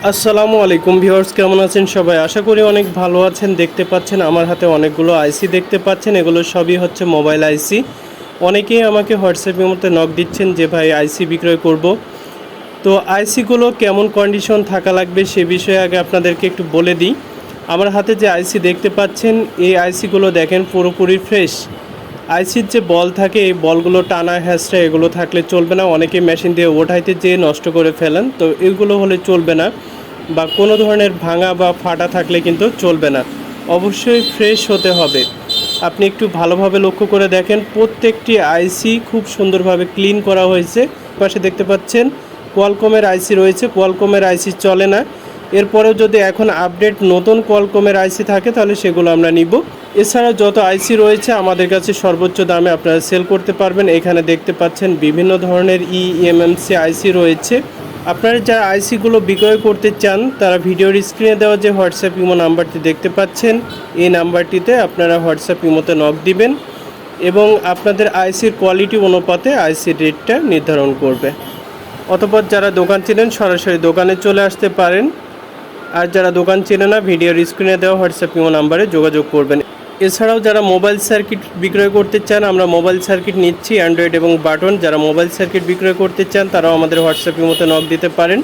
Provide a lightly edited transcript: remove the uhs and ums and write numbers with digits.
আসসালামু আলাইকুম ভিউয়ার্স, কেমন আছেন সবাই? আশা করি অনেক ভালো আছেন। দেখতে পাচ্ছেন আমার হাতে অনেকগুলো আইসি দেখতে পাচ্ছেন, এগুলো সবই হচ্ছে মোবাইল আইসি। অনেকেই আমাকে হোয়াটসঅ্যাপের মধ্যে নক দিচ্ছেন যে ভাই আইসি বিক্রয় করব। তো আইসিগুলো কেমন কন্ডিশন থাকা লাগবে সে বিষয়ে আগে আপনাদেরকে একটু বলে দিই। আমার হাতে যে আইসি দেখতে পাচ্ছেন এই আইসিগুলো দেখেন পুরোপুরি ফ্রেশ। আইসির যে বল থাকে এই বলগুলো টানা হ্যাঁচড়া এগুলো থাকলে চলবে না। অনেকে মেশিন দিয়ে ওঠাইতে যেয়ে নষ্ট করে ফেলেন, তো এগুলো হলে চলবে না। বা কোনো ধরনের ভাঙা বা ফাটা থাকলে কিন্তু চলবে না। অবশ্যই ফ্রেশ হতে হবে। আপনি একটু ভালোভাবে লক্ষ্য করে দেখেন, প্রত্যেকটি আইসি খুব সুন্দরভাবে ক্লিন করা হয়েছে। পাশে দেখতে পাচ্ছেন কোয়ালকমের আইসি রয়েছে, কোয়ালকমের আইসি চলে না। এরপরেও যদি এখন আপডেট নতুন কোয়ালকমের আইসি থাকে তাহলে সেগুলো আমরা নিব। এছাড়া যত আইসি রয়েছে আমাদের কাছে সর্বোচ্চ দামে আপনারা সেল করতে পারবেন। এখানে দেখতে পাচ্ছেন বিভিন্ন ধরনের ইএমএমসি আইসি রয়েছে। আপনারা যারা আইসিগুলো বিক্রয় করতে চান তারা ভিডিওর স্ক্রিনে দেওয়া যে হোয়াটসঅ্যাপ ইমো নাম্বারটি দেখতে পাচ্ছেন এই নাম্বারটিতে আপনারা হোয়াটসঅ্যাপ ইমোতে নক দিবেন এবং আপনাদের আইসির কোয়ালিটি অনুপাতে আইসির রেটটা নির্ধারণ করবে। অতঃপর যারা দোকান চেনেন সরাসরি দোকানে চলে আসতে পারেন, আর যারা দোকান চেনে না ভিডিওর স্ক্রিনে দেওয়া হোয়াটসঅ্যাপ ইমো নাম্বারে যোগাযোগ করবেন। এছাড়াও যারা মোবাইল সার্কিট বিক্রয় করতে চান আমরা মোবাইল সার্কিট নিচ্ছি, অ্যান্ড্রয়েড এবং বাটন। যারা মোবাইল সার্কিট বিক্রয় করতে চান তারাও আমাদের হোয়াটসঅ্যাপ ইমোতে নক দিতে পারেন।